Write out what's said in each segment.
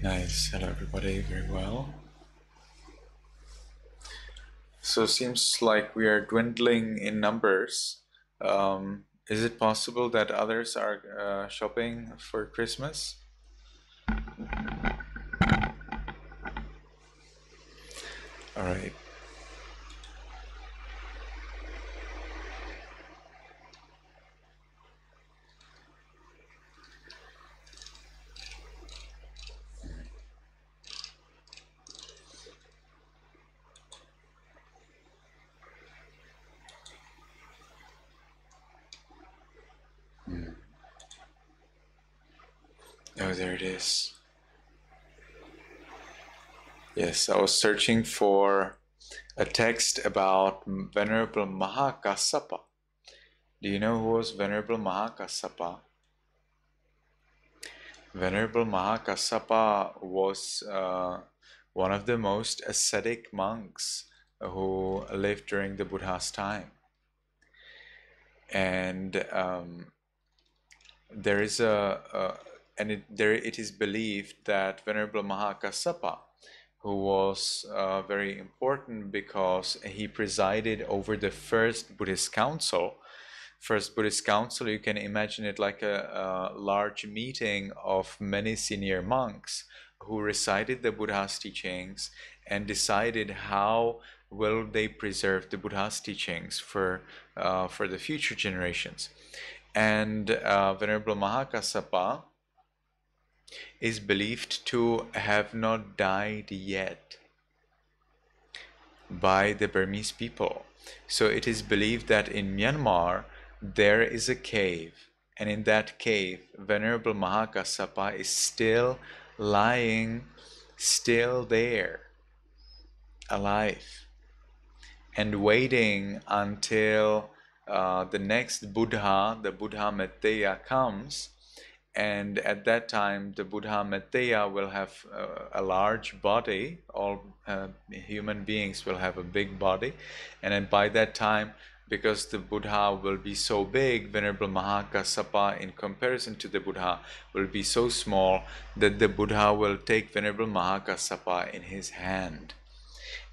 Nice. Hello, everybody. Very well. So, seems like we are dwindling in numbers. Is it possible that others are shopping for Christmas? All right. Oh, there it is. Yes, I was searching for a text about Venerable Maha Kassapa. Do you know who was Venerable Maha Kassapa? Venerable Maha Kassapa was one of the most ascetic monks who lived during the Buddha's time. And there is it is believed that Venerable Maha Kassapa, who was very important because he presided over the first Buddhist council. First Buddhist council, you can imagine it like a large meeting of many senior monks who recited the Buddha's teachings and decided how will they preserve the Buddha's teachings for the future generations. And Venerable Maha Kassapa is believed to have not died yet by the Burmese people. So it is believed that in Myanmar there is a cave, and in that cave Venerable Maha Kassapa is still lying, still there, alive, and waiting until the next Buddha, the Buddha Metteya, comes. And at that time, the Buddha Metteya will have a large body. All human beings will have a big body. And then by that time, because the Buddha will be so big, Venerable Maha Kassapa, in comparison to the Buddha, will be so small that the Buddha will take Venerable Maha Kassapa in his hand.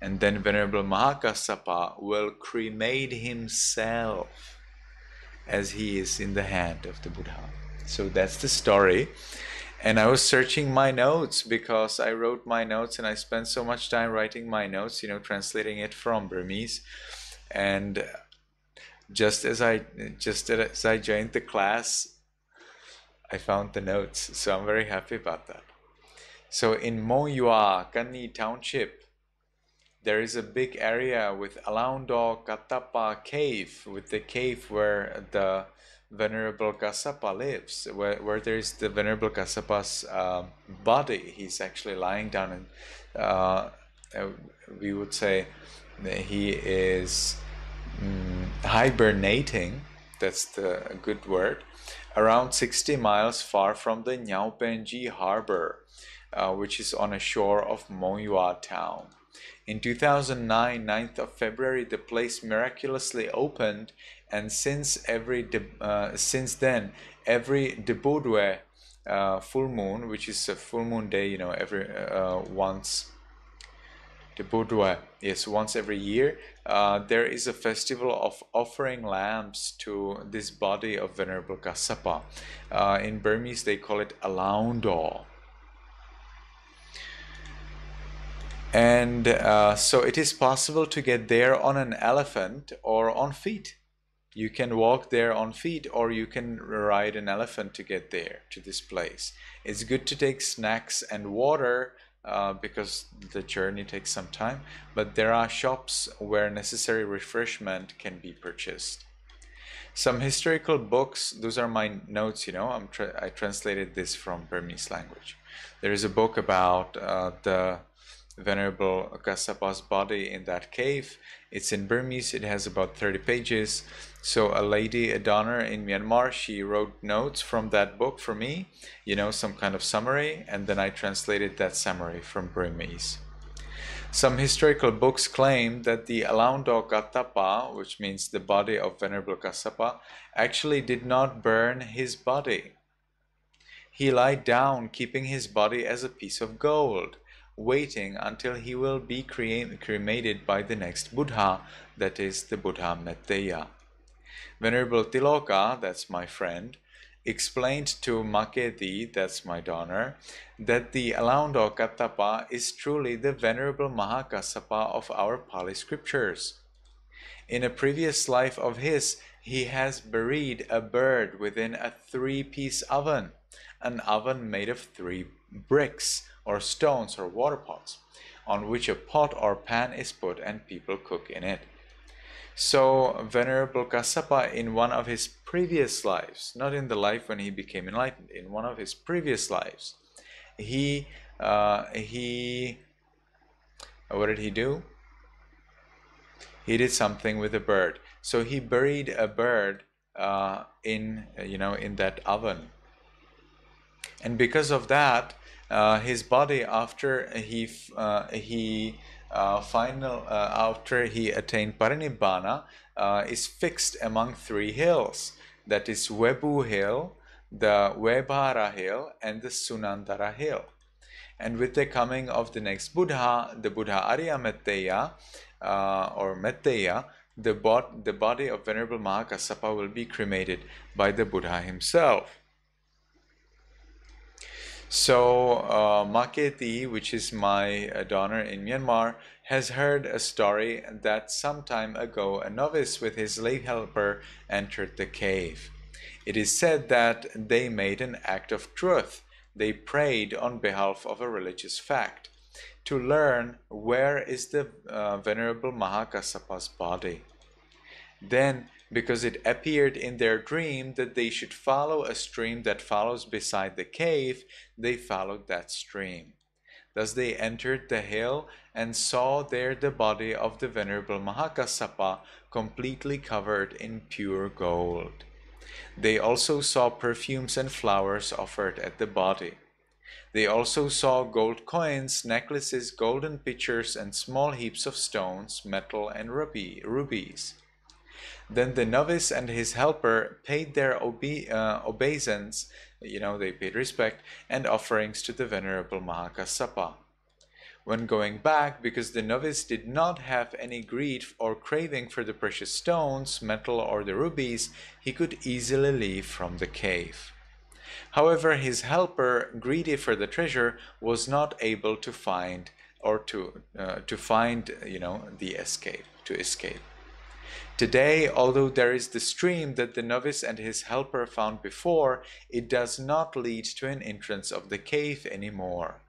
And then Venerable Maha Kassapa will cremate himself as he is in the hand of the Buddha. So that's the story. And I was searching my notes because I wrote my notes and I spent so much time writing my notes, translating it from Burmese. And just as I joined the class, I found the notes. So I'm very happy about that. So in Monywar, Kanni Township, there is a big area with Alaundo Katapa cave, with the cave where the Venerable Kassapa lives, where there is the Venerable Kassapa's body. He's actually lying down, and we would say that he is hibernating. That's the good word. Around 60 miles far from the Nyaupenji harbor, which is on a shore of Monywar town. In 2009, 9th of February, the place miraculously opened, and since then, every Debodwe full moon, which is a full moon day, every once Debodwe, yes, once every year, there is a festival of offering lamps to this body of Venerable Kassapa. In Burmese, they call it Alaundo. And so it is possible to get there on an elephant or on feet. You can walk there on feet, or you can ride an elephant to get there, to this place. It's good to take snacks and water because the journey takes some time, but there are shops where necessary refreshment can be purchased. Some historical books, those are my notes, I translated this from Burmese language. There is a book about the Venerable Kassapa's body in that cave. It's in Burmese. It has about 30 pages. So a lady, a donor in Myanmar, she wrote notes from that book for me, some kind of summary, and then I translated that summary from Burmese. Some historical books claim that the Alaundo Kattapa, which means the body of Venerable Kassapa, actually did not burn his body. He lied down, keeping his body as a piece of gold, waiting until he will be cremated by the next Buddha, that is, the Buddha Metteya. Venerable Tiloka, that's my friend, explained to Maketi, that's my donor, that the Alaundo Kattapa is truly the Venerable Maha Kassapa of our Pali scriptures. In a previous life of his, he has buried a bird within a 3-piece oven, an oven made of 3 bricks or stones or water pots, on which a pot or pan is put and people cook in it. So Venerable Kassapa, in one of his previous lives, not in the life when he became enlightened, in one of his previous lives, what did he do? He did something with a bird. So he buried a bird in that oven, and because of that, his body, after he attained parinibbana, is fixed among 3 hills. That is Webu Hill, the Webhara Hill, and the Sunandara Hill. And with the coming of the next Buddha, the Buddha Arya Metteya, the body of Venerable Maha Kassapa will be cremated by the Buddha himself. So Maketi, which is my donor in Myanmar, has heard a story that some time ago a novice with his lay helper entered the cave. It is said that they made an act of truth. They prayed on behalf of a religious fact to learn where is the Venerable Maha Kassapa's body. Then, because it appeared in their dream that they should follow a stream that follows beside the cave, they followed that stream. Thus they entered the hill and saw there the body of the Venerable Maha Kassapa completely covered in pure gold. They also saw perfumes and flowers offered at the body. They also saw gold coins, necklaces, golden pitchers, and small heaps of stones, metal, and rubies. Then the novice and his helper paid their obeisance, they paid respect and offerings to the Venerable Maha Kassapa. When going back, because the novice did not have any greed or craving for the precious stones, metal, or the rubies, he could easily leave from the cave. However, his helper, greedy for the treasure, was not able to find to escape. Today, although there is the stream that the novice and his helper found before, it does not lead to an entrance of the cave anymore.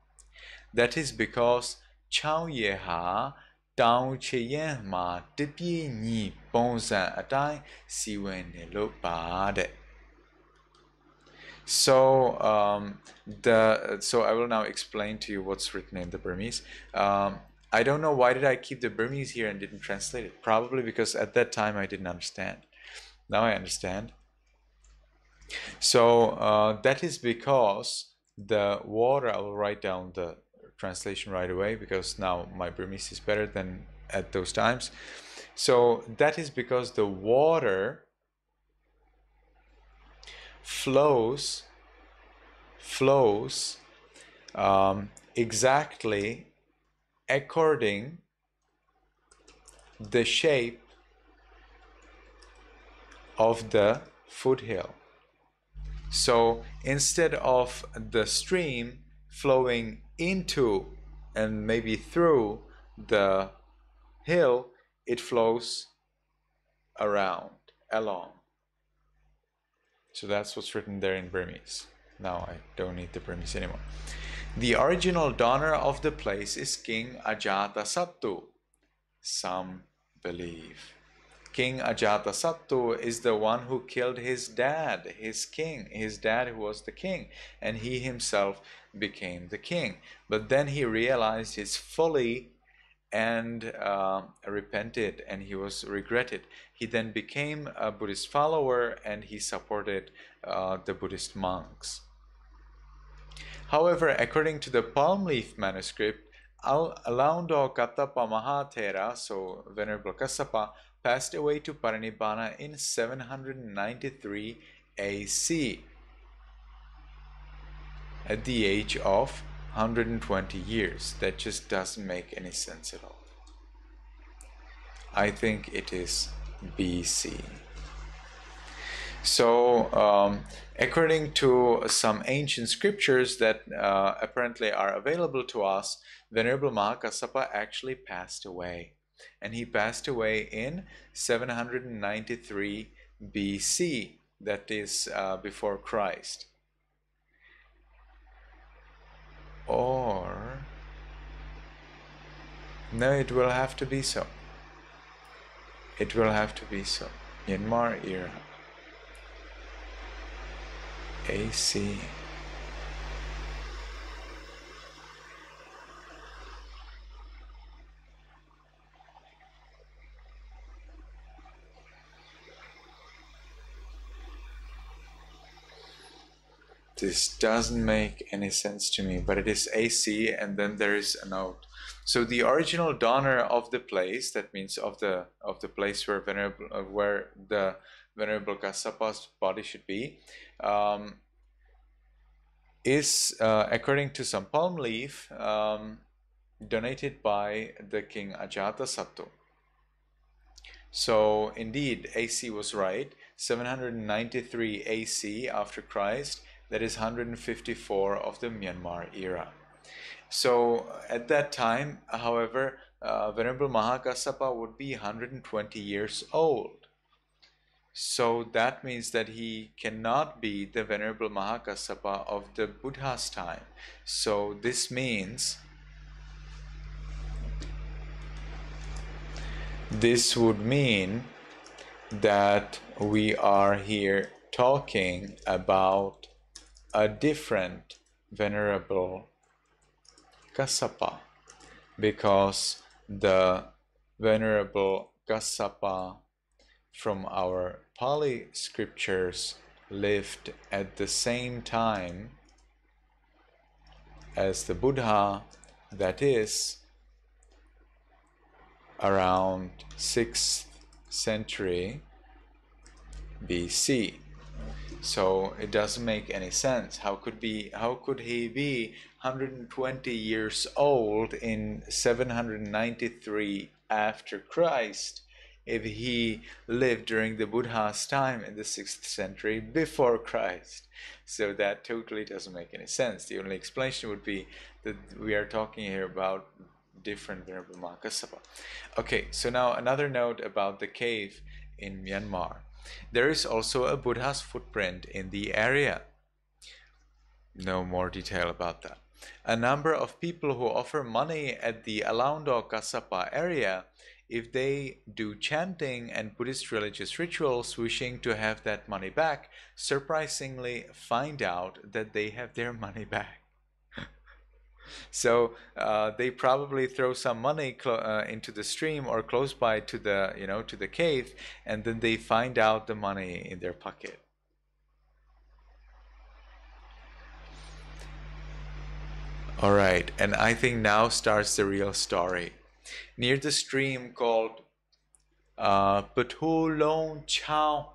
That is because Chao Yeha Tao Cheyen Ma Tipi Ni Ponzan Atai Siwen Lo Bade. So I will now explain to you what's written in the Burmese. I don't know why did I keep the Burmese here and didn't translate it. Probably because at that time I didn't understand. Now I understand. So that is because the water, I will write down the translation right away because now my Burmese is better than at those times. So that is because the water flows exactly according the shape of the foothill. So instead of the stream flowing into and maybe through the hill, it flows along. So that's what's written there in Burmese. Now I don't need the Burmese anymore. The original donor of the place is King Ajatasattu, some believe. King Ajatasattu is the one who killed his dad, his dad who was the king, and he himself became the king. But then he realized his folly and repented, and he was regretted. He then became a Buddhist follower and he supported the Buddhist monks. However, according to the palm leaf manuscript, Alaundo Kattapa Mahathera, so Venerable Kassapa, passed away to Parinibbana in 793 AC. at the age of 120 years. That just doesn't make any sense at all. I think it is BC. So, according to some ancient scriptures that apparently are available to us, Venerable Maha Kassapa actually passed away. And he passed away in 793 BC, that is before Christ. Or, no, it will have to be so. It will have to be so. Myanmar era. AC. This doesn't make any sense to me, but it is AC, and then there is a note. So the original donor of the place, that means of the place where the Venerable Kassapa's body should be, is according to some palm leaf donated by the king Ajatasattu. So indeed, AC was right. 793 AC after Christ. That is 154 of the Myanmar era. So at that time, however, Venerable Maha Kassapa would be 120 years old. So that means that he cannot be the Venerable Maha Kassapa of the Buddha's time. So this means this would mean that we are here talking about a different Venerable Kassapa, because the Venerable Kassapa from our Pali scriptures lived at the same time as the Buddha, that is around 6th century BC. So it doesn't make any sense. How could he be 120 years old in 793 after Christ if he lived during the Buddha's time in the 6th century before Christ? So that totally doesn't make any sense. The only explanation would be that we are talking here about different Venerable Maha Kassapa. Okay, so now another note about the cave in Myanmar. There is also a Buddha's footprint in the area. No more detail about that. A number of people who offer money at the Alaundo Kassapa area, if they do chanting and Buddhist religious rituals wishing to have that money back, surprisingly find out that they have their money back. So they probably throw some money into the stream or close by to the cave, and then they find out the money in their pocket. All right, and I think now starts the real story. Near the stream called Pathu Long Chao,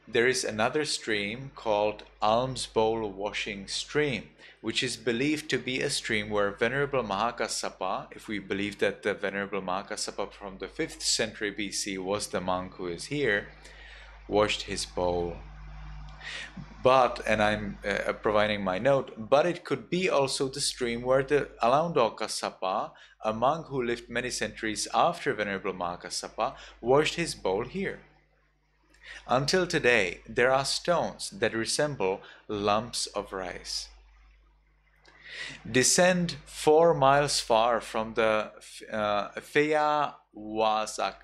there is another stream called Alms Bowl Washing Stream, which is believed to be a stream where Venerable Maha Kassapa, if we believe that the Venerable Maha Kassapa from the 5th century BC was the monk who is here, washed his bowl. But, and I'm providing my note, but it could be also the stream where the Alaundo Kassapa, a monk who lived many centuries after Venerable Maha Kassapa, washed his bowl here. Until today, there are stones that resemble lumps of rice. Descend 4 miles far from the Phaya Wasak,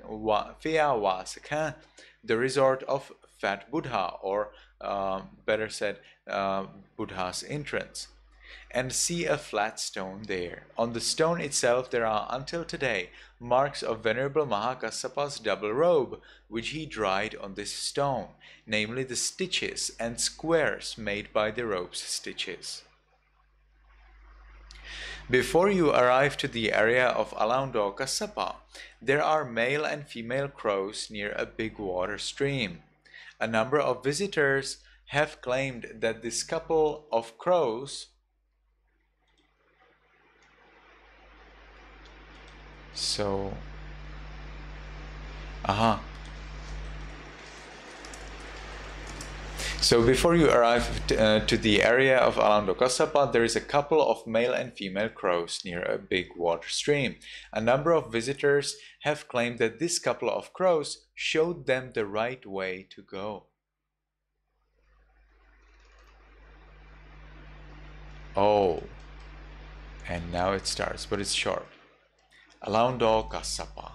the resort of Fat Buddha, or better said, Buddha's entrance, and see a flat stone there. On the stone itself there are until today marks of Venerable Maha Kassapa's double robe, which he dried on this stone, namely the stitches and squares made by the robe's stitches. Before you arrive to the area of Alaundo Kassapa, there are male and female crows near a big water stream. A number of visitors have claimed that this couple of crows So before you arrive to the area of Maha Kassapa, there is a couple of male and female crows near a big water stream. A number of visitors have claimed that this couple of crows showed them the right way to go. Oh, and now it starts, but it's short. Maha Kassapa.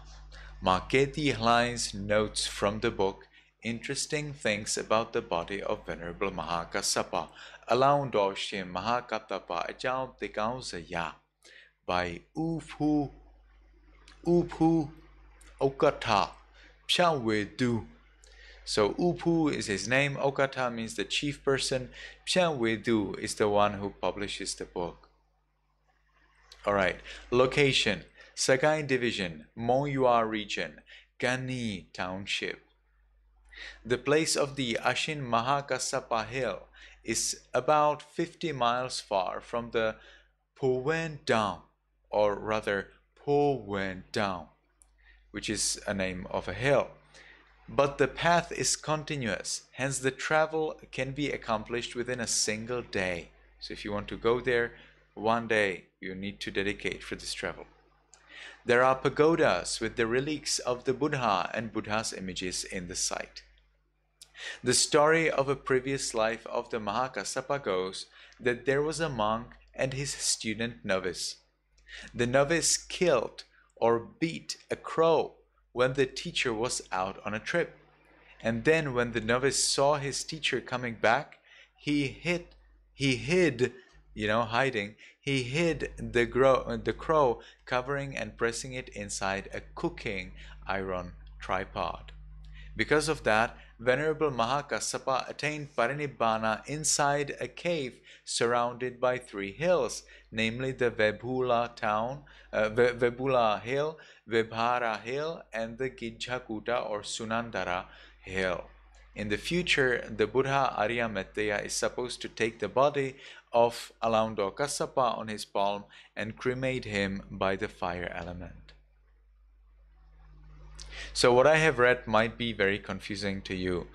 Maketi Hlein's notes from the book Interesting Things About the Body of Venerable Maha Kassapa. Alaundo Shim Maha Kassapa Ajao Tekauzaya by Uphu Okata Pshawedu. So Uphu is his name, Okata means the chief person, Pshawedu is the one who publishes the book. Alright, location, Sagai Division, Monywar region, Gani Township. The place of the Ashin Maha Kassapa hill is about 50 miles far from the Powen Dam, or rather Powen Dam, which is a name of a hill. But the path is continuous, hence the travel can be accomplished within a single day. So if you want to go there, one day you need to dedicate for this travel. There are pagodas with the relics of the Buddha and Buddha's images in the site. The story of a previous life of the Maha Kassapa goes that there was a monk and his student novice. The novice killed or beat a crow when the teacher was out on a trip. And then when the novice saw his teacher coming back, he hid the crow, covering and pressing it inside a cooking iron tripod. Because of that, Venerable Maha Kassapa attained Parinibbana inside a cave surrounded by 3 hills, namely the Vebhula Hill, Vibhara Hill, and the Gijhakuta or Sunandara Hill. In the future, the Buddha Arya Metteya is supposed to take the body of Maha Kassapa on his palm and cremate him by the fire element. So what I have read might be very confusing to you.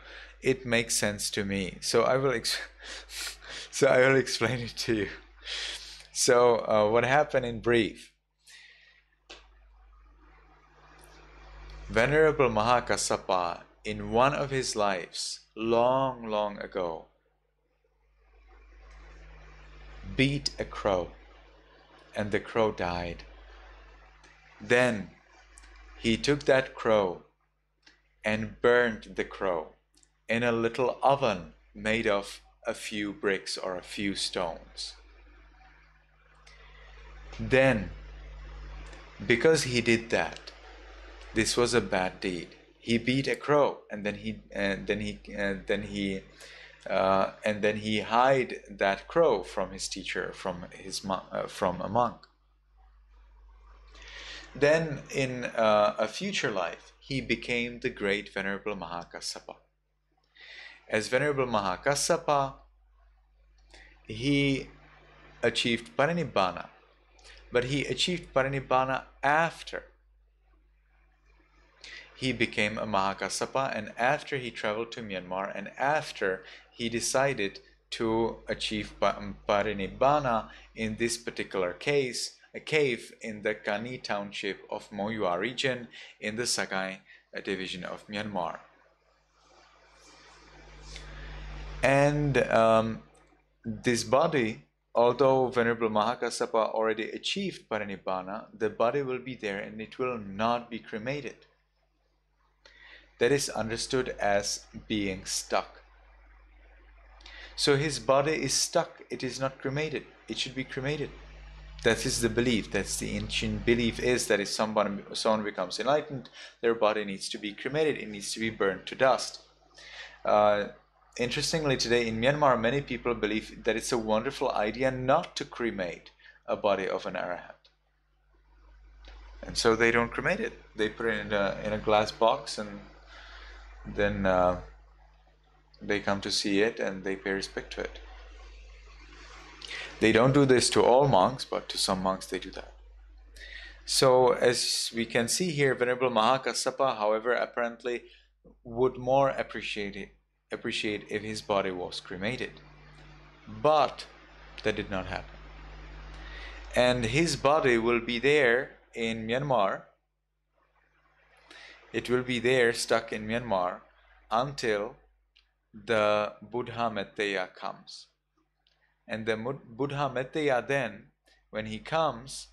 It makes sense to me, so I will explain it to you. So what happened in brief? Venerable Maha Kassapa, in one of his lives, long ago, beat a crow, and the crow died. Then he took that crow and burned the crow in a little oven made of a few bricks or a few stones. Then, because he did that, this was a bad deed. He beat a crow, and then he hid that crow from his teacher, from a monk. Then, in a future life, he became the great Venerable Maha Kassapa. As Venerable Maha Kassapa, he achieved Parinibbana, but he achieved Parinibbana after he became a Maha Kassapa, and after he traveled to Myanmar, and after he decided to achieve Parinibbana in this particular case, a cave in the Kani township of Monywar region in the Sagai division of Myanmar. And this body, although Venerable Maha Kassapa already achieved Parinibbana, the body will be there and it will not be cremated. That is understood as being stuck. So his body is stuck, it is not cremated, it should be cremated. That is the belief, that's the ancient belief, is that if someone becomes enlightened, their body needs to be cremated, it needs to be burned to dust. Interestingly, today in Myanmar, many people believe that it's a wonderful idea not to cremate a body of an arahant. And so they don't cremate it. They put it in a glass box, and then They come to see it and they pay respect to it. They don't do this to all monks, but to some monks they do that. So as we can see here, Venerable Maha Kassapa, however, apparently would more appreciate if his body was cremated. But that did not happen. And his body will be there in Myanmar. It will be there stuck in Myanmar until the Buddha Metteyya comes. And the Buddha Metteyya then, when he comes,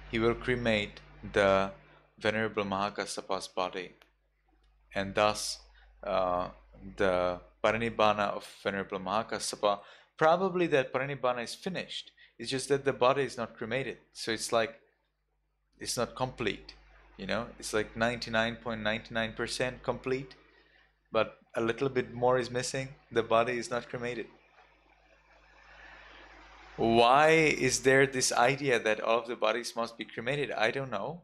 he will cremate the Venerable Maha Kassapa's body. And thus, the Parinibbana of Venerable Maha Kassapa, probably that Parinibbana is finished. It's just that the body is not cremated. So it's like, it's not complete. You know, it's like 99.99% complete, but a little bit more is missing. The body is not cremated. Why is there this idea that all of the bodies must be cremated? I don't know.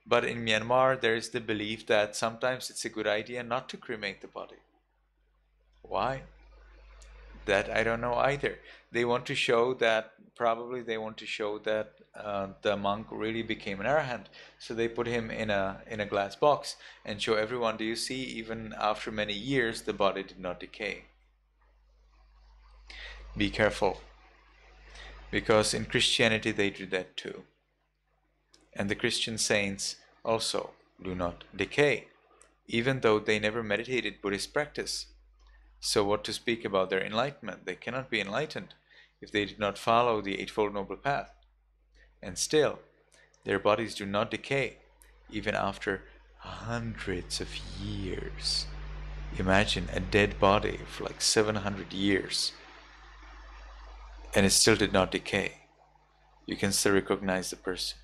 But in Myanmar, there is the belief that sometimes it's a good idea not to cremate the body. Why? That I don't know either. They want to show that, probably they want to show that the monk really became an arahant. So they put him in a glass box and show everyone, do you see, even after many years, the body did not decay. Be careful. Because in Christianity they do that too. And the Christian saints also do not decay, even though they never meditated Buddhist practice. So what to speak about their enlightenment? They cannot be enlightened if they did not follow the Eightfold Noble Path. And still, their bodies do not decay, even after hundreds of years. Imagine a dead body for like 700 years. And it still did not decay. You can still recognize the person.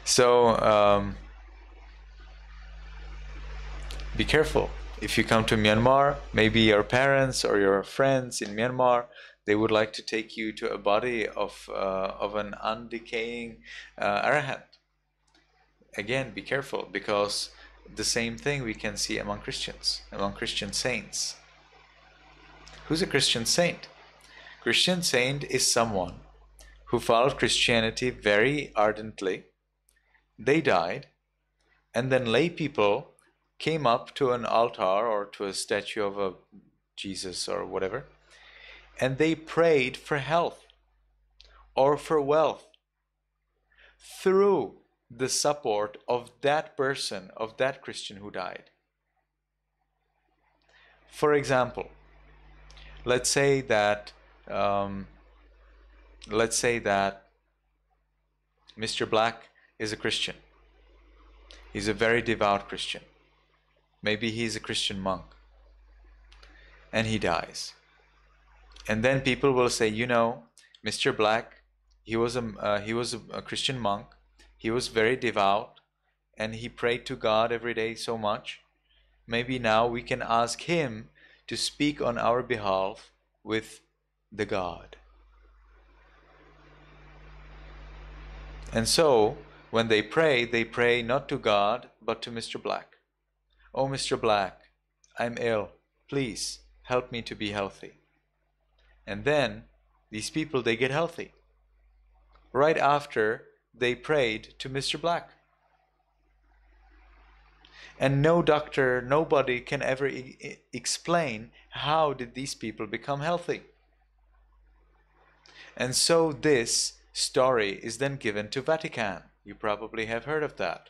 So, be careful. If you come to Myanmar, maybe your parents or your friends in Myanmar, they would like to take you to a body of an undecaying arahant. Again, be careful, because the same thing we can see among Christians, among Christian saints. Who's a Christian saint? Christian saint is someone who followed Christianity very ardently. They died, and then lay people came up to an altar or to a statue of a Jesus or whatever, and they prayed for health or for wealth through the support of that person, of that Christian who died. For example, let's say that Mr. Black is a Christian. He's a very devout Christian. Maybe he's a Christian monk. And he dies. And then people will say, you know, Mr. Black, he was a Christian monk. He was very devout, and he prayed to God every day so much. Maybe now we can ask him to speak on our behalf with the God. And so, when they pray not to God, but to Mr. Black. Oh, Mr. Black, I'm ill. Please help me to be healthy. And then these people, they get healthy. Right after they prayed to Mr. Black. And no doctor, nobody can ever explain how did these people become healthy. And so this story is then given to Vatican. You probably have heard of that.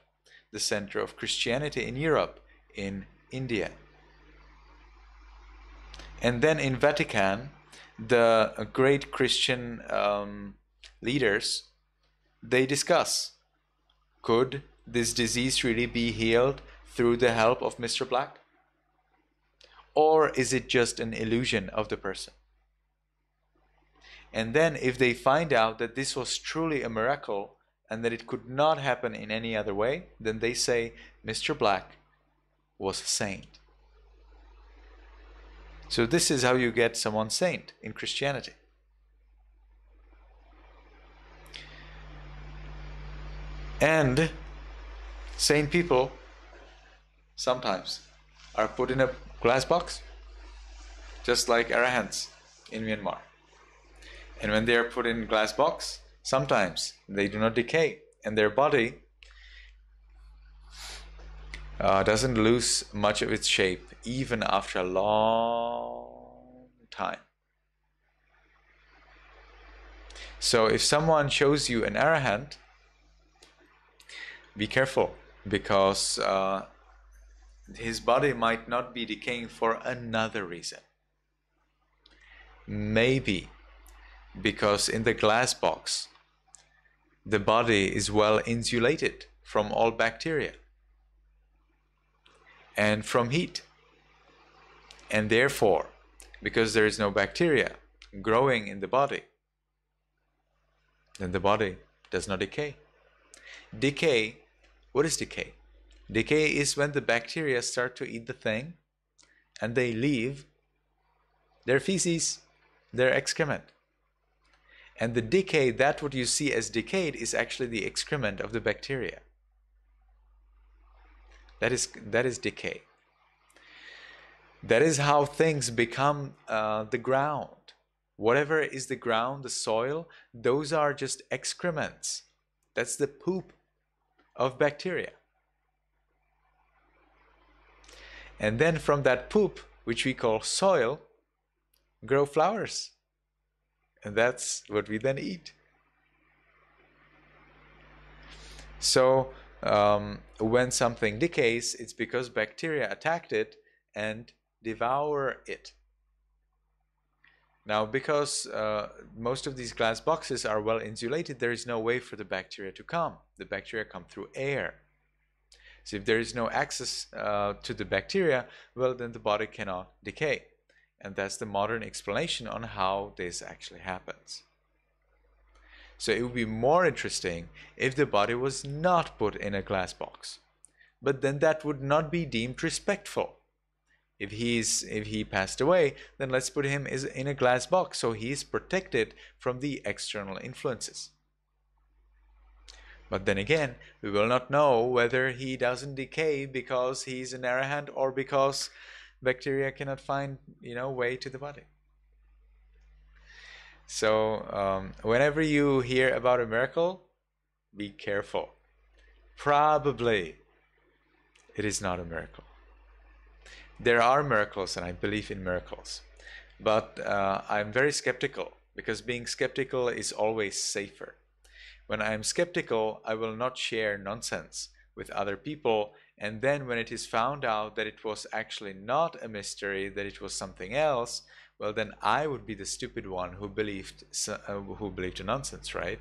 The center of Christianity in Europe, in India. And then in Vatican, the great Christian leaders, they discuss, could this disease really be healed through the help of Mr. Black? Or is it just an illusion of the person? And then if they find out that this was truly a miracle and that it could not happen in any other way, then they say Mr. Black was a saint. So this is how you get someone saint in Christianity. And Sane people sometimes are put in a glass box, just like arahants in Myanmar. And when they are put in a glass box, sometimes they do not decay, and their body doesn't lose much of its shape even after a long time. So if someone shows you an arahant, be careful, because his body might not be decaying for another reason. Maybe because in the glass box, the body is well insulated from all bacteria and from heat. And therefore, because there is no bacteria growing in the body, then the body does not decay. Decay, what is decay? Decay is when the bacteria start to eat the thing and they leave their feces, their excrement. And the decay, that what you see as decayed, is actually the excrement of the bacteria. That is decay. That is how things become the ground. Whatever is the ground, the soil, those are just excrements. That's the poop of bacteria. And then from that poop, which we call soil, grow flowers. And that's what we then eat. So when something decays, it's because bacteria attacked it and devour it. Now, because most of these glass boxes are well insulated, there is no way for the bacteria to come. The bacteria come through air. So if there is no access to the bacteria, well, then the body cannot decay. And that's the modern explanation on how this actually happens. So it would be more interesting if the body was not put in a glass box. But then that would not be deemed respectful. If he passed away, then let's put him in a glass box so he is protected from the external influences. But then again, we will not know whether he doesn't decay because he's an arahant or because bacteria cannot find, way to the body. So whenever you hear about a miracle, be careful. Probably it is not a miracle. There are miracles, and I believe in miracles. But I'm very skeptical, because being skeptical is always safer. When I am skeptical, I will not share nonsense with other people, and then when it is found out that it was actually not a mystery, that it was something else, well, then I would be the stupid one who believed in nonsense, right?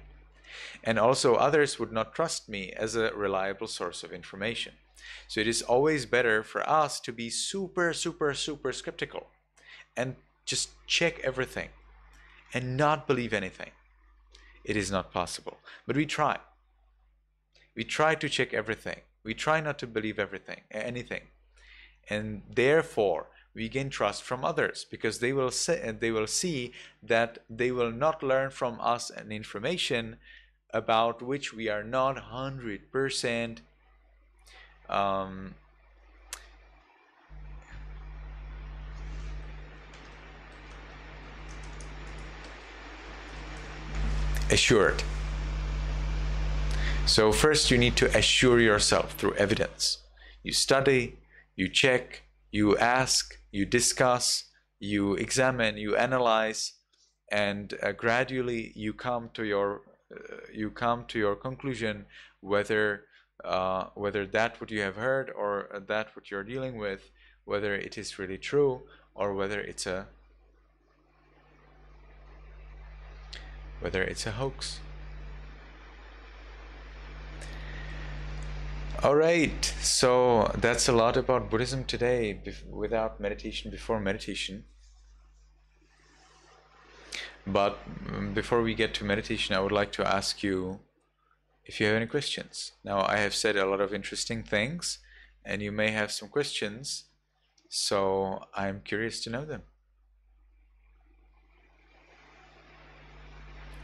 And also others would not trust me as a reliable source of information. So it is always better for us to be super, super, super skeptical and just check everything and not believe anything. It is not possible, but we try. We try to check everything. We try not to believe anything. And therefore, we gain trust from others, because they will see that they will not learn from us an information about which we are not 100% assured. So first you need to assure yourself through evidence. You study, you check, you ask, you discuss, you examine, you analyze, and gradually you come to your conclusion whether that what you have heard or that what you're dealing with, whether it is really true or whether it's a hoax. All right, so that's a lot about Buddhism today, without meditation, before meditation. But before we get to meditation, I would like to ask you if you have any questions. Now, I have said a lot of interesting things, and you may have some questions, so I'm curious to know them.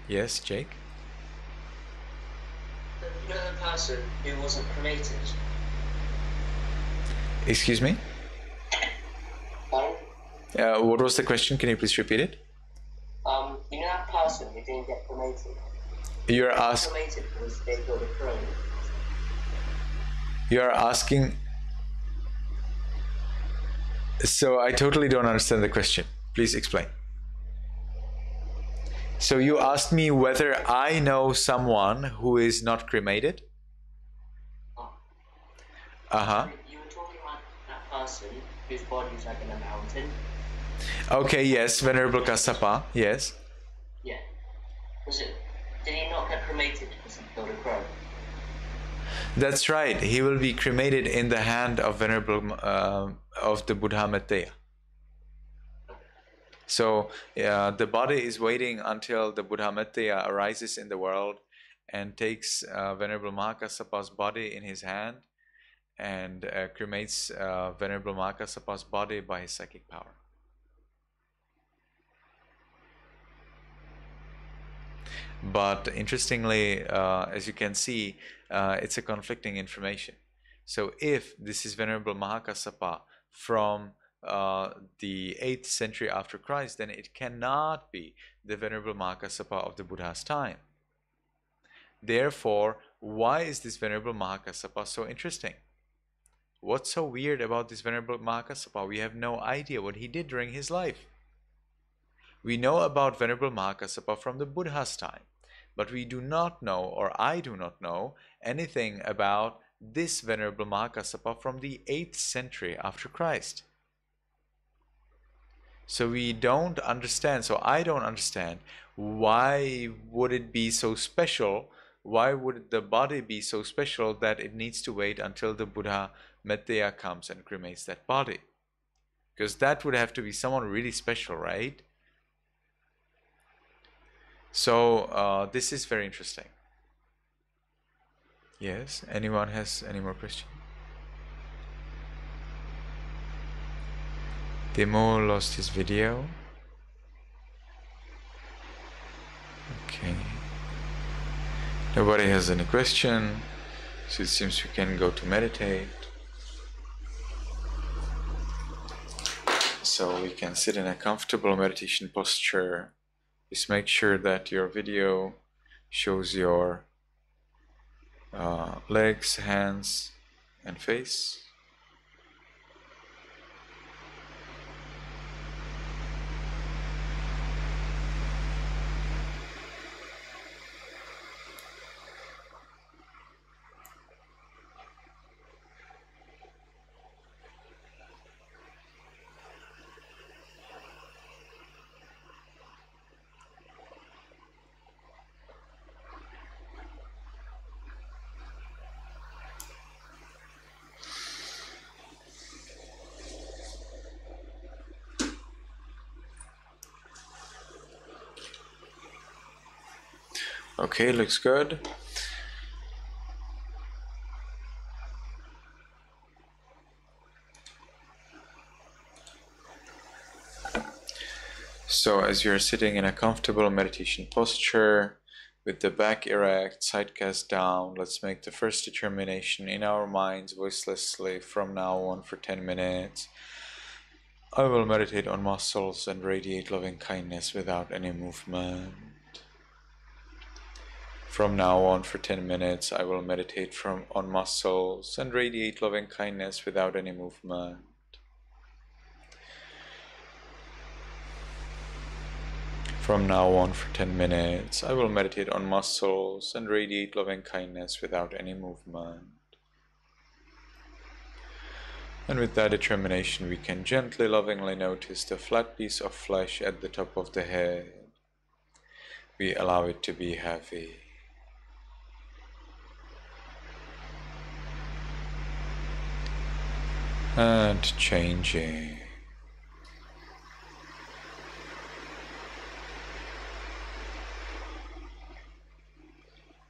Yes, Jake? know the person who wasn't cremated? Excuse me? Pardon? What was the question? Can you please repeat it? You know that person who didn't get cremated? You're asking. Cremated because they got a crow. You're asking. So I totally don't understand the question. Please explain. So you asked me whether I know someone who is not cremated? Uh-huh. You were talking about that person whose body is like in a mountain. Okay, yes, Venerable Kassapa, yes. Yeah. Did he not get cremated because he killed a crow? That's right. He will be cremated in the hand of Venerable of the Buddha Metteyya. So the body is waiting until the Buddha Metteyya arises in the world and takes Venerable Maha Kassapa's body in his hand and cremates Venerable Maha Kassapa's body by his psychic power. But interestingly, as you can see, it's a conflicting information. So if this is Venerable Maha Kassapa from the 8th century after Christ, then it cannot be the Venerable Maha Kassapa of the Buddha's time. Therefore, why is this Venerable Maha Kassapa so interesting? What's so weird about this Venerable Maha Kassapa? We have no idea what he did during his life. We know about Venerable Maha Kassapa from the Buddha's time, but we do not know, or I do not know, anything about this Venerable Maha Kassapa from the 8th century after Christ. So we don't understand, so I don't understand, why would it be so special? Why would the body be so special that it needs to wait until the Buddha Metteyya comes and cremates that body? Because that would have to be someone really special, right? So this is very interesting. Yes, anyone has any more questions? Demo lost his video. Okay. Nobody has any question, so it seems we can go to meditate. So we can sit in a comfortable meditation posture. Just make sure that your video shows your legs, hands, and face. Okay, looks good. So as you're sitting in a comfortable meditation posture, with the back erect, side cast down, let's make the first determination in our minds voicelessly from now on for 10 minutes. I will meditate on muscles and radiate loving kindness without any movement. From now on for 10 minutes, I will meditate on muscles and radiate loving kindness without any movement. From now on for 10 minutes, I will meditate on muscles and radiate loving kindness without any movement. And with that determination, we can gently, lovingly notice the flat piece of flesh at the top of the head. We allow it to be heavy. And changing.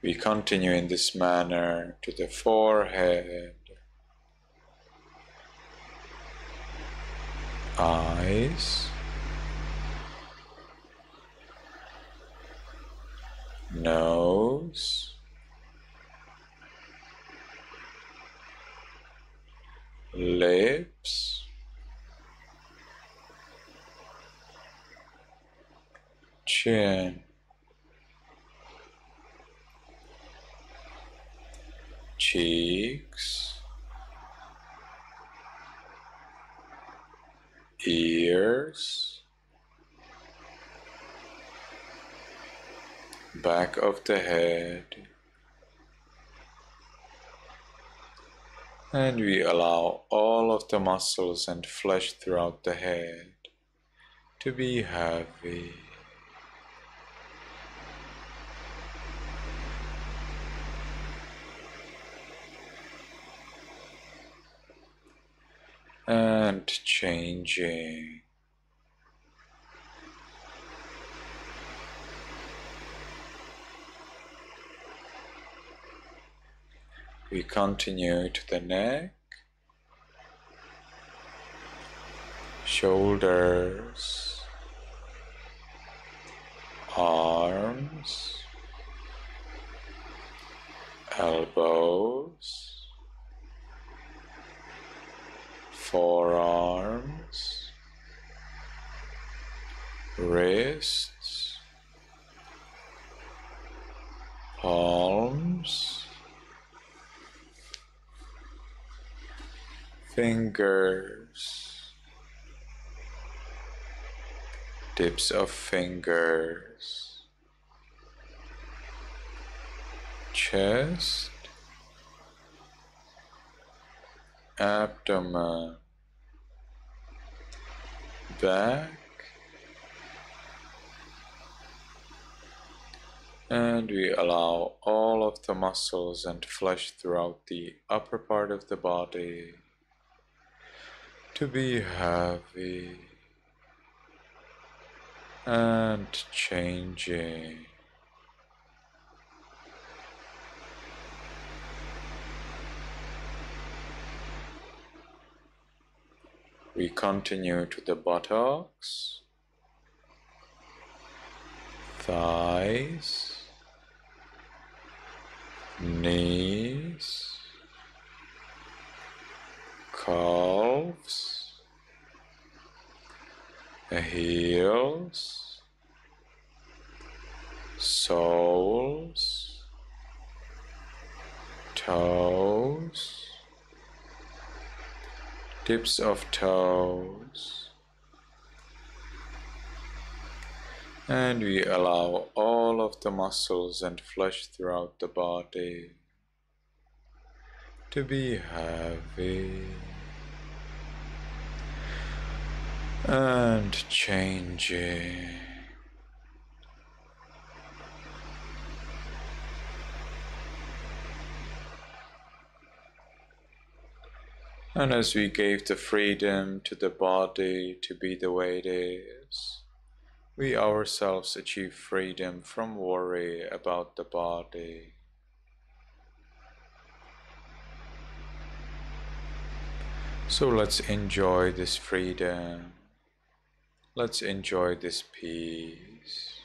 We continue in this manner to the forehead, eyes, nose, lips, chin, cheeks, ears, back of the head, and we allow all of the muscles and flesh throughout the head to be heavy. And changing. We continue to the neck, shoulders, arms, elbows, forearms, wrists, palms, fingers, tips of fingers, chest, abdomen, back, and we allow all of the muscles and flesh throughout the upper part of the body to be heavy and changing. We continue to the buttocks, thighs, knees, calves, the heels, soles, toes, tips of toes, and we allow all of the muscles and flesh throughout the body to be heavy and changing. And as we gave the freedom to the body to be the way it is, we ourselves achieve freedom from worry about the body. So let's enjoy this freedom. Let's enjoy this peace.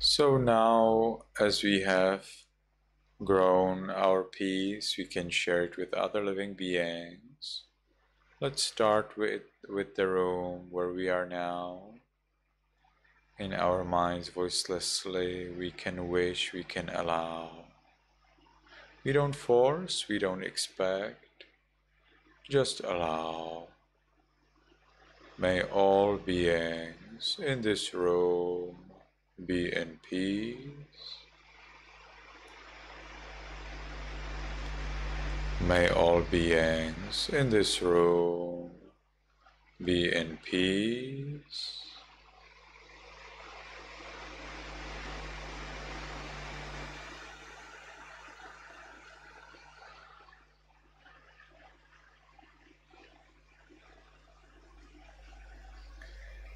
So now, as we have grown our peace, we can share it with other living beings. Let's start with the room where we are now. In our minds, voicelessly, we can wish, we can allow. We don't force, we don't expect, just allow. May all beings in this room be in peace. May all beings in this room be in peace.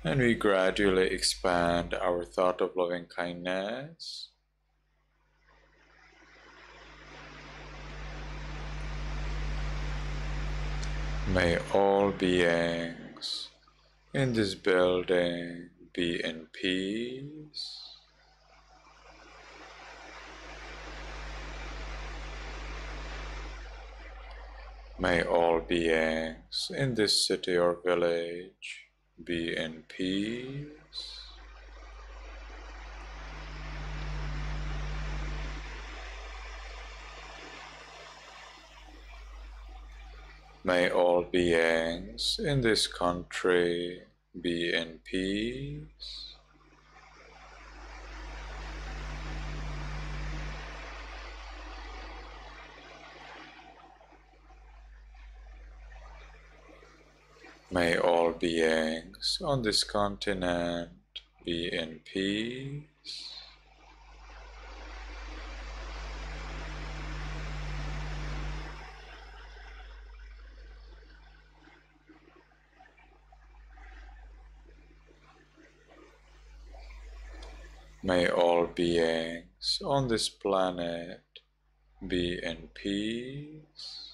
And we gradually expand our thought of loving kindness. May all beings in this building be in peace. May all beings in this city or village be in peace. May all beings in this country be in peace. May all beings on this continent be in peace. May all beings on this planet be in peace.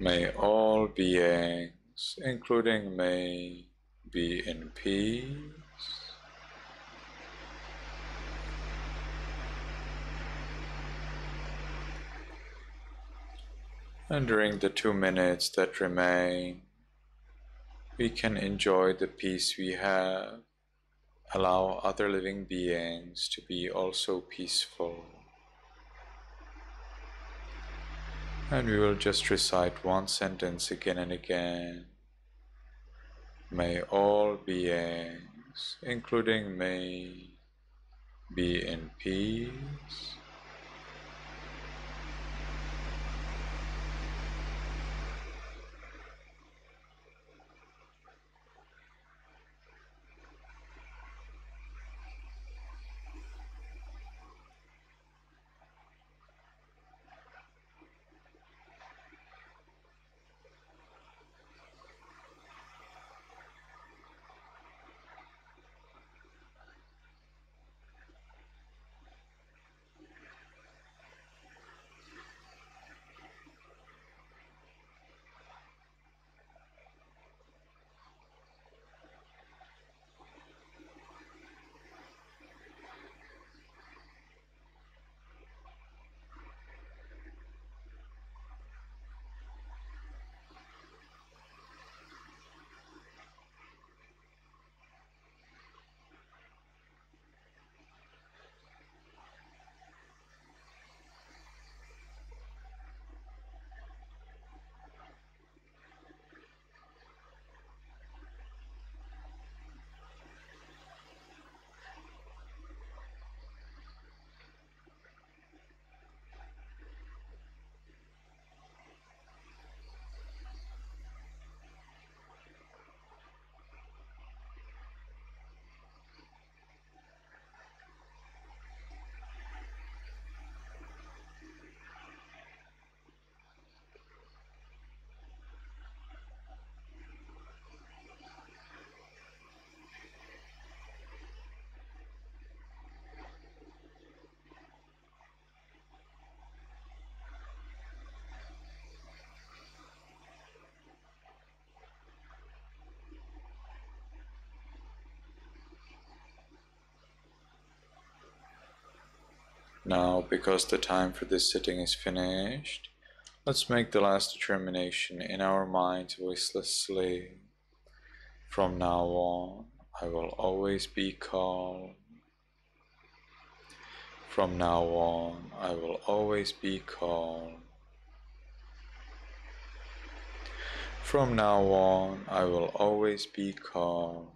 May all beings, including me, be in peace. And during the 2 minutes that remain, we can enjoy the peace we have, allow other living beings to be also peaceful. And we will just recite one sentence again and again. May all beings, including me, be in peace. Now, because the time for this sitting is finished, let's make the last determination in our minds voicelessly. From now on, I will always be calm. From now on, I will always be calm. From now on, I will always be calm.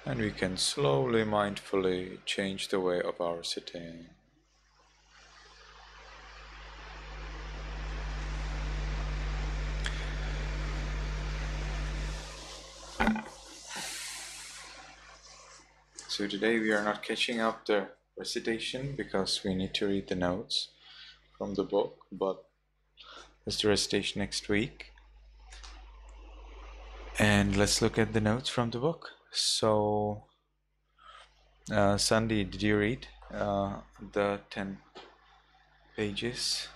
And we can slowly, mindfully change the way of our sitting. So today we are not catching up the recitation because we need to read the notes from the book, but there's the recitation next week. And let's look at the notes from the book. So, Sandy, did you read the 10 pages?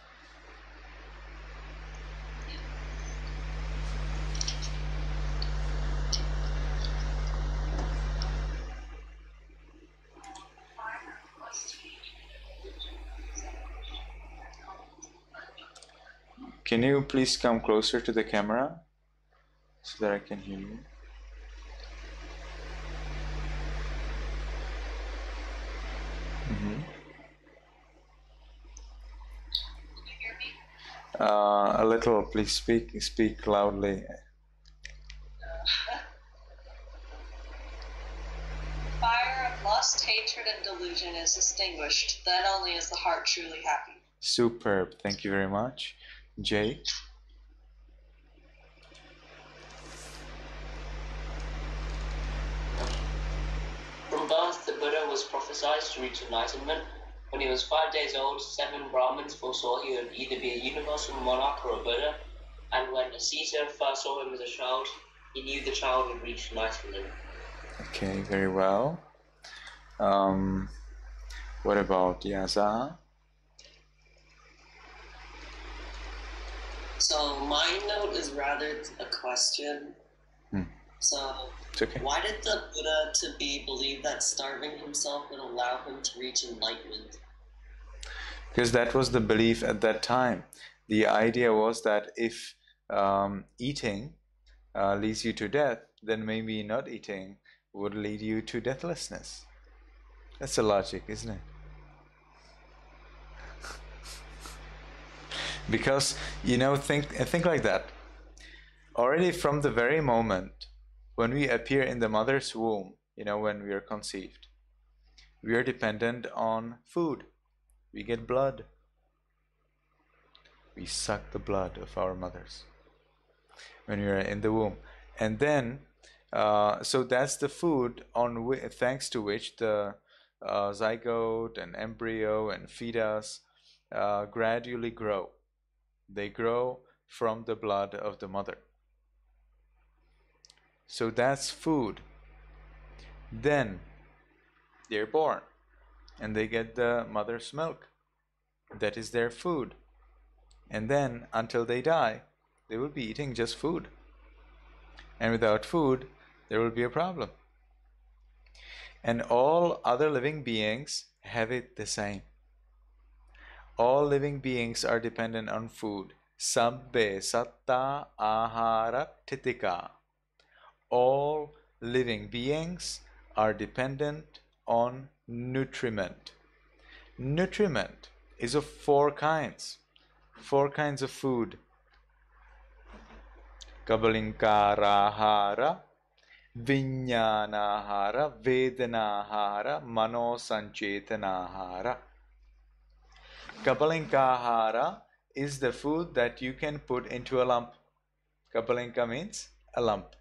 Can you please come closer to the camera so that I can hear you? A little, please speak loudly. Fire of lust, hatred, and delusion is extinguished. Then only is the heart truly happy. Superb. Thank you very much. Jay? From birth, the Buddha was prophesied to reach enlightenment. When he was 5 days old, 7 Brahmins foresaw he would either be a universal monarch or a Buddha. And when Asita first saw him as a child, he knew the child would reach enlightenment. Okay, very well. What about Yaza? So my note is rather a question. So It's okay. why did the Buddha to be believe that starving himself would allow him to reach enlightenment? Because that was the belief at that time. The idea was that if eating leads you to death, then maybe not eating would lead you to deathlessness. That's the logic, isn't it? Because, think like that. Already from the very moment when we appear in the mother's womb, when we are conceived, we are dependent on food. We get blood. We suck the blood of our mothers when we are in the womb. And then, so that's the food thanks to which the zygote and embryo and fetus gradually grow. They grow from the blood of the mother. So that's food. Then they're born and they get the mother's milk. That is their food. And then until they die, they will be eating just food. And without food, there will be a problem. And all other living beings have it the same. All living beings are dependent on food. Sabbe satta ahara titika. All living beings are dependent on nutriment. Nutriment is of 4 kinds. 4 kinds of food. Kabalinkarahara, Vijnanahara, Vedanahara, Manosanchethanahara. Kabalinkahara is the food that you can put into a lump. Kabalinka means a lump.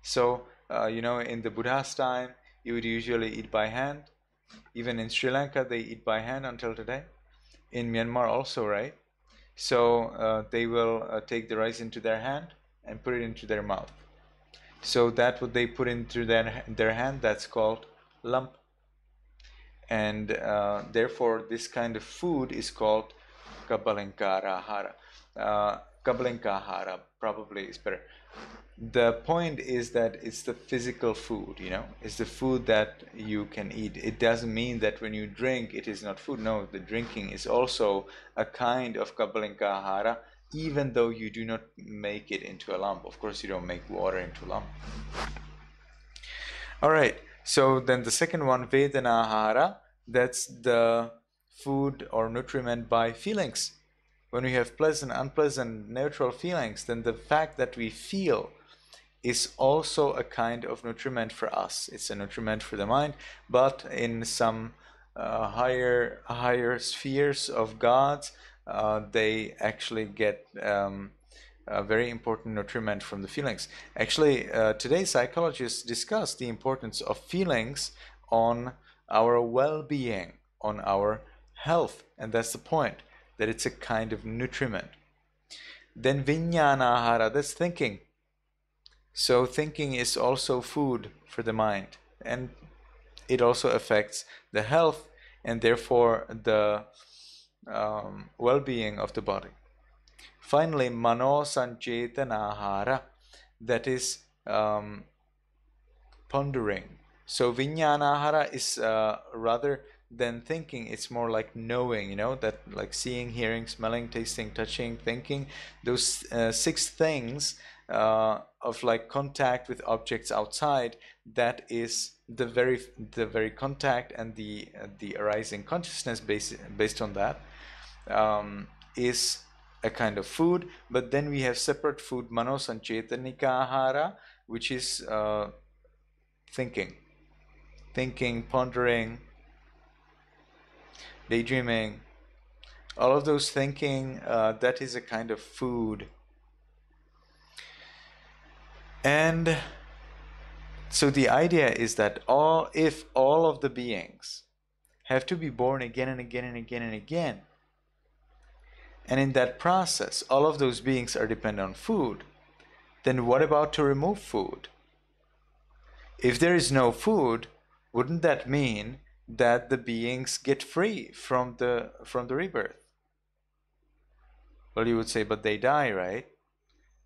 So, in the Buddha's time, you would usually eat by hand. Even in Sri Lanka, they eat by hand until today. In Myanmar also, right? So they will take the rice into their hand and put it into their mouth. So that what they put into their hand, that's called lump. And therefore, this kind of food is called Kabalinkahara. Kabalinkahara probably is better. The point is that it's the physical food, it's the food that you can eat. It doesn't mean that when you drink, it is not food. No, the drinking is also a kind of Kabalinkahara, even though you do not make it into a lump. Of course, you don't make water into a lump. All right, so then the second one, Vedanahara, that's the food or nutriment by feelings. When we have pleasant, unpleasant, neutral feelings, then the fact that we feel is also a kind of nutriment for us. It's a nutriment for the mind, but in some higher spheres of gods, they actually get a very important nutriment from the feelings. Actually, today psychologists discuss the importance of feelings on our well-being, on our health. And that's the point, that it's a kind of nutriment. Then vijnanahara, that's thinking. So thinking is also food for the mind, and it also affects the health and therefore the well-being of the body. Finally, mano sanchetanahara, that is pondering. So vijnanahara is rather than thinking, it's more like knowing, that like seeing, hearing, smelling, tasting, touching, thinking, those 6 things of like contact with objects outside, that is the very contact and the arising consciousness based on that is a kind of food. But then we have separate food, mano sanchetanika ahara, which is thinking, pondering, daydreaming, all of those thinking, that is a kind of food. And so the idea is that if all of the beings have to be born again and again and again and again, and in that process all of those beings are dependent on food, then what about to remove food? If there is no food, wouldn't that mean that the beings get free from the rebirth? Well, you would say, but they die, right?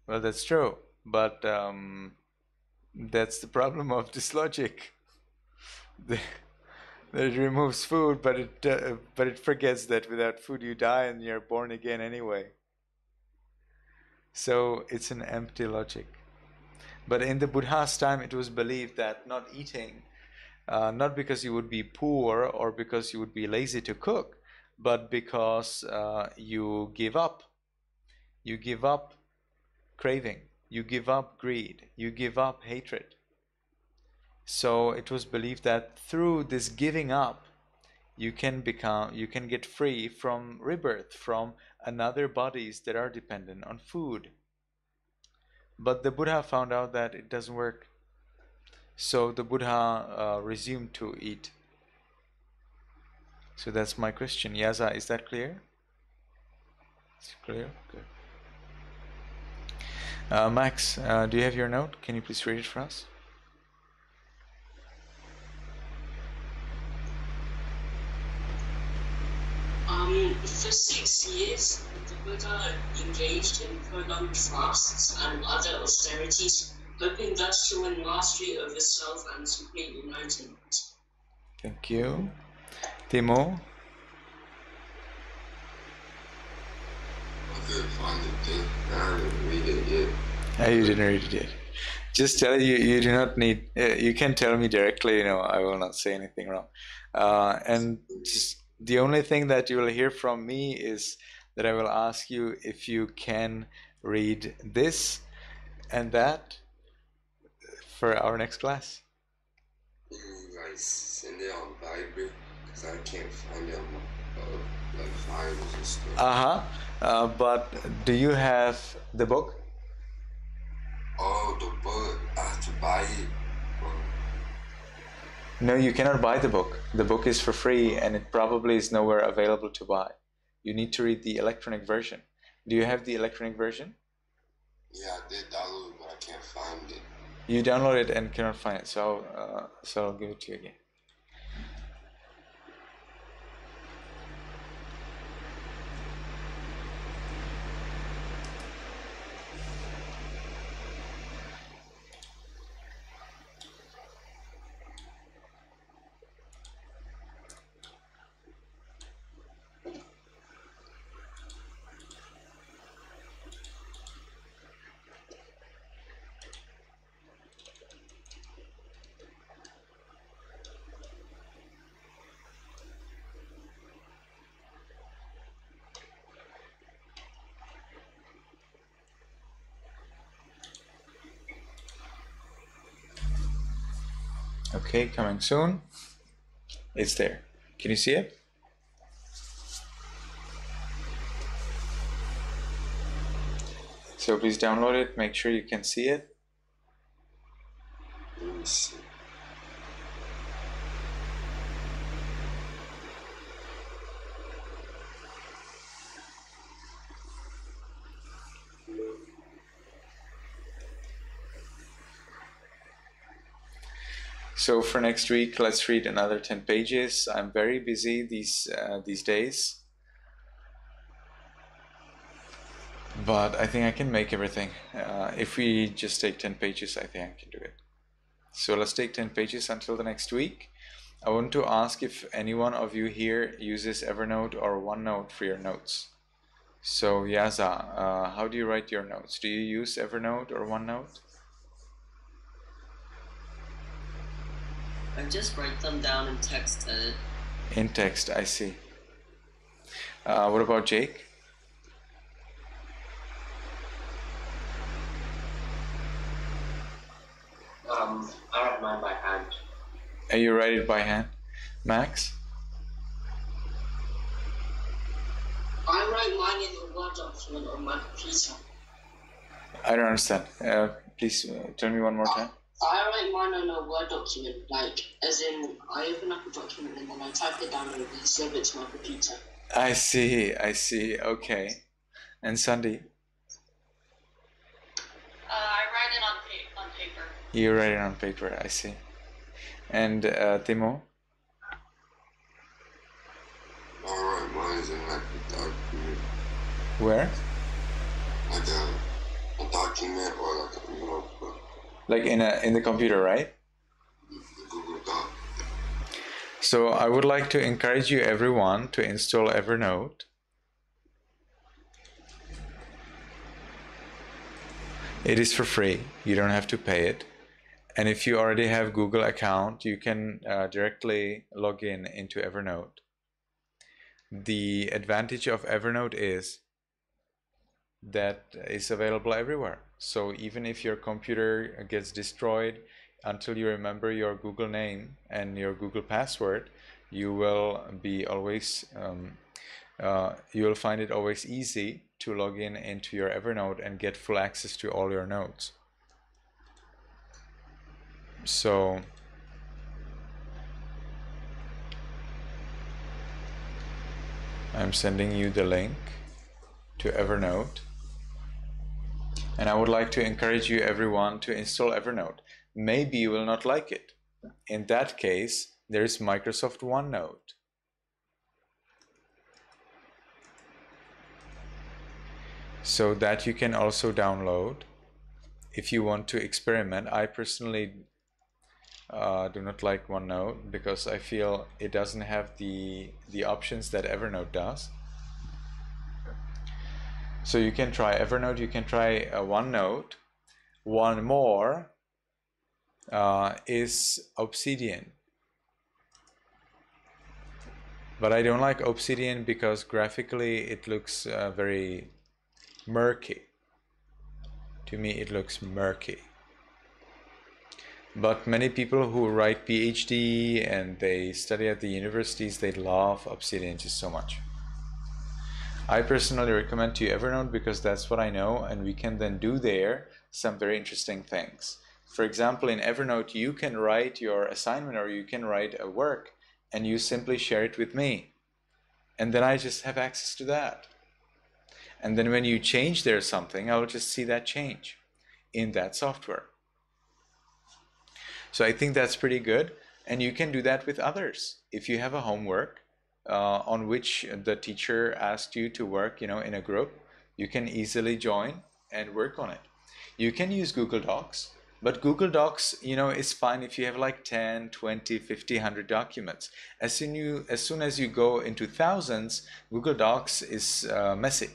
Well, that's true, but that's the problem of this logic. That it removes food, but it forgets that without food you die and you're born again anyway. So it's an empty logic. But in the Buddha's time, it was believed that not eating, not because you would be poor or because you would be lazy to cook, but because you give up. You give up craving. You give up greed. You give up hatred. So it was believed that through this giving up, you can get free from rebirth, from another bodies that are dependent on food. But the Buddha found out that it doesn't work. So the Buddha resumed to eat. So that's my question. Yaza, is that clear? Is it clear? Good. Max, do you have your note? Can you please read it for us? For 6 years, the Buddha engaged in prolonged fasts and other austerities, hoping thus to win mastery over self and complete enlightenment. Thank you. Timo? I couldn't find the thing. I didn't read it yet. You didn't read it yet. Just tell you do not need, you can tell me directly, I will not say anything wrong. And just the only thing that you will hear from me is that I will ask you if you can read this and that for our next class. You like send it on Bible, because I can't find it on my like files and stuff. But do you have the book? Oh, the book. I have to buy it. No, you cannot buy the book. The book is for free and it probably is nowhere available to buy. You need to read the electronic version. Do you have the electronic version? Yeah, I did download it, but I can't find it. You download it and cannot find it, so I'll give it to you again. Okay, coming soon. It's there. Can you see it? So please download it. Make sure you can see it. Let me see. So for next week, let's read another 10 pages. I'm very busy these days, but I think I can make everything. If we just take 10 pages, I think I can do it. So let's take 10 pages until the next week. I want to ask if any one of you here uses Evernote or OneNote for your notes. So Yaza, how do you write your notes? Do you use Evernote or OneNote? I just write them down in text edit. In text, I see. What about Jake? I write mine by hand. You write it by hand? Max? I write mine in a Word document on my computer. I don't understand. Please tell me one more time. I write mine on a Word document, like, as in, I open up a document and then I type it down and save it to my computer. I see, okay. And Sandy? I write it on paper. You write it on paper, I see. And Timo? Alright, mine is in like a document. Where? Like a document or like a notebook. Like in the computer, right? The Google Doc. So I would like to encourage you everyone to install Evernote. It is for free. You don't have to pay it. And if you already have Google account, you can directly log in into Evernote. The advantage of Evernote is that it's available everywhere. So even if your computer gets destroyed, until you remember your Google name and your Google password, you will be always you will find it always easy to log in into your Evernote and get full access to all your notes. So I'm sending you the link to Evernote, and I would like to encourage you everyone to install Evernote. Maybe you will not like it. In that case, there is Microsoft OneNote. So that you can also download if you want to experiment. I personally do not like OneNote because I feel it doesn't have the options that Evernote does. So you can try Evernote, you can try OneNote. One more is Obsidian. But I don't like Obsidian because graphically it looks very murky. To me it looks murky. But many people who write PhD and they study at the universities, they love Obsidian just so much. I personally recommend to you Evernote because that's what I know, and we can then do there some very interesting things. For example, in Evernote, you can write your assignment or you can write a work and you simply share it with me. And then I just have access to that. And then when you change there something, I will just see that change in that software. So I think that's pretty good. And you can do that with others. If you have a homework on which the teacher asked you to work, in a group, you can easily join and work on it. You can use Google Docs, but Google Docs, is fine if you have like 10, 20, 50, 100 documents. As soon as you go into thousands, Google Docs is messy.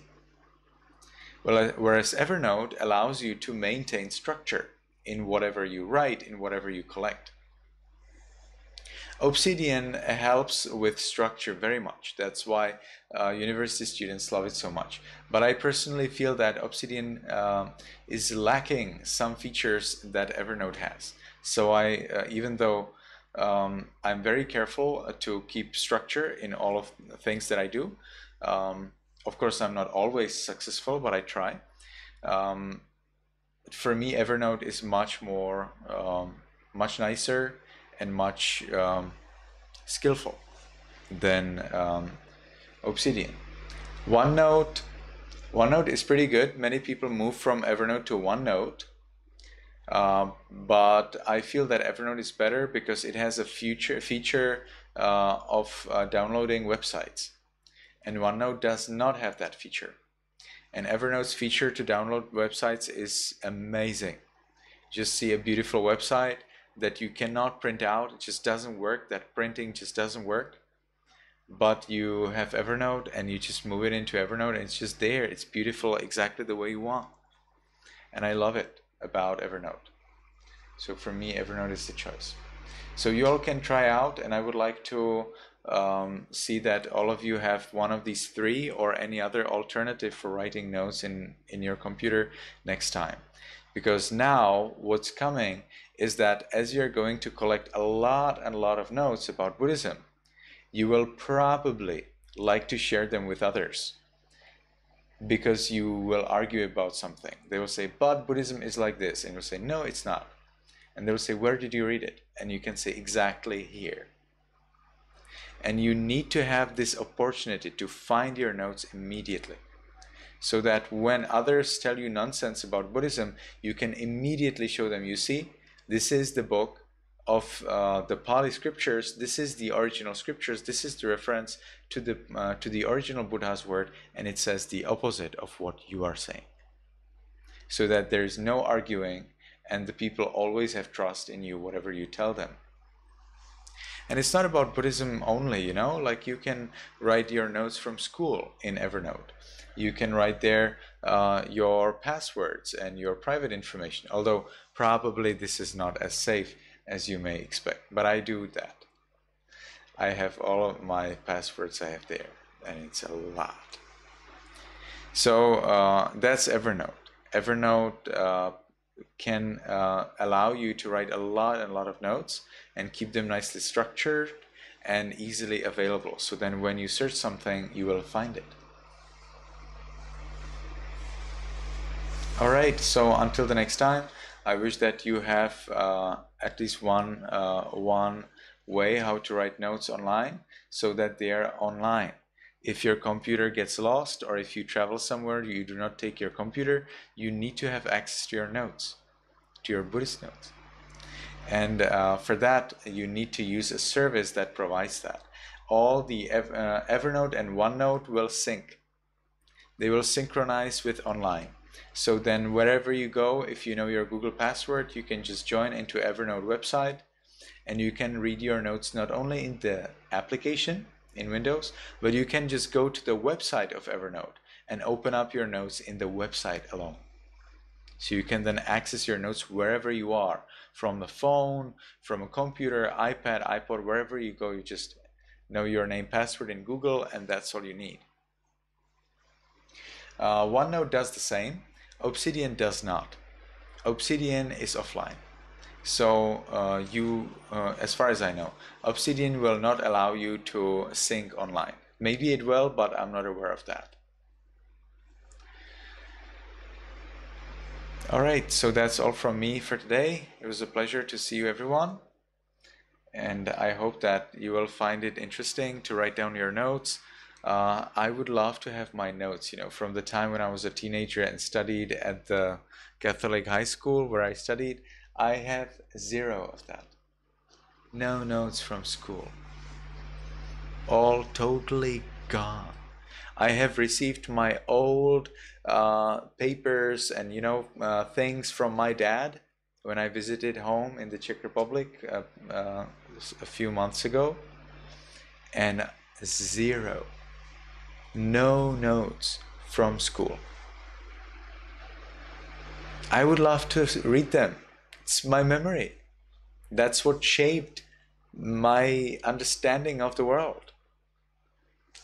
Well, whereas Evernote allows you to maintain structure in whatever you write, in whatever you collect. Obsidian helps with structure very much. That's why university students love it so much. But I personally feel that Obsidian is lacking some features that Evernote has. So even though I'm very careful to keep structure in all of the things that I do, of course I'm not always successful, but I try. For me, Evernote is much more, much nicer and much skillful than Obsidian. OneNote is pretty good. Many people move from Evernote to OneNote. But I feel that Evernote is better because it has a feature of downloading websites, and OneNote does not have that feature. And Evernote's feature to download websites is amazing. Just see a beautiful website that you cannot print out. It just doesn't work. That printing just doesn't work. But you have Evernote and you just move it into Evernote and it's just there. It's beautiful exactly the way you want. And I love it about Evernote. So for me, Evernote is the choice. So you all can try out, and I would like to see that all of you have one of these three or any other alternative for writing notes in your computer next time. Because now what's coming is that as you're going to collect a lot of notes about Buddhism, you will probably like to share them with others, because you will argue about something. They will say, but Buddhism is like this, and you'll say, no, it's not. And they'll say, where did you read it? And you can say, exactly here. And you need to have this opportunity to find your notes immediately, so that when others tell you nonsense about Buddhism, you can immediately show them, you see, this is the book of the Pali scriptures, this is the original scriptures, this is the reference to the original Buddha's word, and it says the opposite of what you are saying. So that there is no arguing, and the people always have trust in you, whatever you tell them. And it's not about Buddhism only, you know, like you can write your notes from school in Evernote. You can write there your passwords and your private information, although probably this is not as safe as you may expect, but I do that. I have all of my passwords I have there, and it's a lot. So that's Evernote. Evernote can allow you to write a lot of notes and keep them nicely structured and easily available. So then when you search something, you will find it. All right, so until the next time, I wish that you have at least one way how to write notes online, so that they are online. If your computer gets lost, or if you travel somewhere, you do not take your computer, you need to have access to your notes, to your Buddhist notes. And for that, you need to use a service that provides that. All the Evernote and OneNote will sync. They will synchronize with online. So then wherever you go, if you know your Google password, you can just join into Evernote website, and you can read your notes not only in the application in Windows, but you can just go to the website of Evernote and open up your notes in the website alone. So you can then access your notes wherever you are, from the phone, from a computer, iPad, iPod, wherever you go. You just know your name, password in Google, and that's all you need. OneNote does the same. Obsidian does not. Obsidian is offline. So as far as I know, Obsidian will not allow you to sync online. Maybe it will, but I'm not aware of that. All right, so that's all from me for today. It was a pleasure to see you, everyone. And I hope that you will find it interesting to write down your notes. I would love to have my notes, you know, from the time when I was a teenager and studied at the Catholic high school where I studied. I have zero of that. No notes from school. All totally gone. I have received my old papers and, you know, things from my dad when I visited home in the Czech Republic a few months ago, and zero. No notes from school. I would love to read them. It's my memory. That's what shaped my understanding of the world.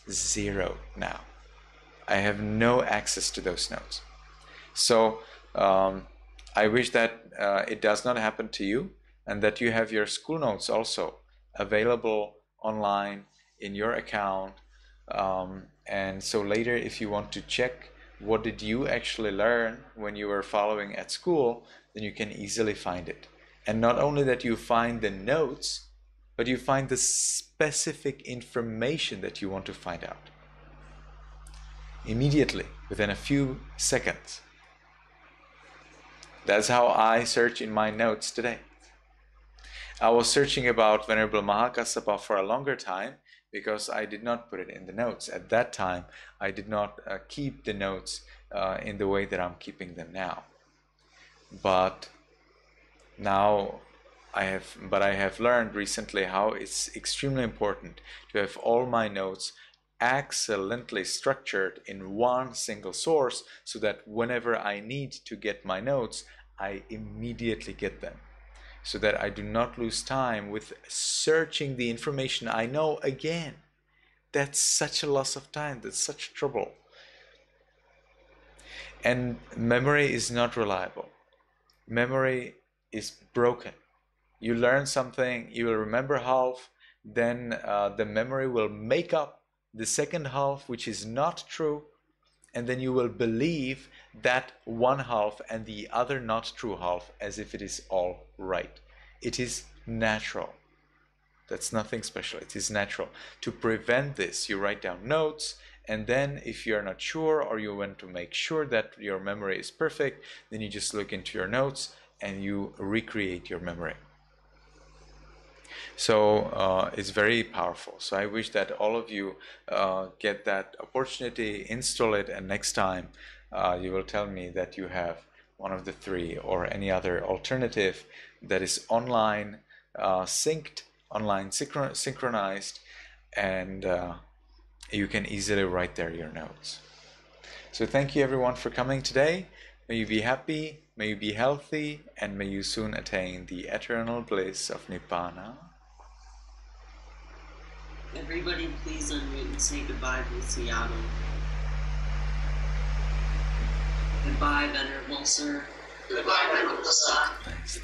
Zero now. I have no access to those notes. So I wish that it does not happen to you, and that you have your school notes also available online in your account. And so later, if you want to check what did you actually learn when you were following at school, then you can easily find it. And not only that you find the notes, but you find the specific information that you want to find out immediately, within a few seconds. That's how I search in my notes today. I was searching about Venerable Maha Kassapa for a longer time because I did not put it in the notes. At that time, I did not keep the notes in the way that I'm keeping them now. But now I have learned recently how it's extremely important to have all my notes excellently structured in one single source, so that whenever I need to get my notes, I immediately get them, so that I do not lose time with searching the information I know again. That's such a loss of time, that's such trouble. And memory is not reliable. Memory is broken. You learn something, you will remember half, then the memory will make up the second half, which is not true, and then you will believe that one half and the other not true half as if it is all right. It is natural. That's nothing special. It is natural. To prevent this, you write down notes, and then if you're not sure or you want to make sure that your memory is perfect, then you just look into your notes and you recreate your memory. So it's very powerful. So I wish that all of you get that opportunity, install it, and next time you will tell me that you have one of the three or any other alternative that is online synced, online synchronized, and you can easily write there your notes. So thank you everyone for coming today. May you be happy, may you be healthy, and may you soon attain the eternal bliss of Nibbana. Everybody please unmute and say goodbye to Seattle. Goodbye, Venerable Sir. Goodbye, Venerable Sir. Nice.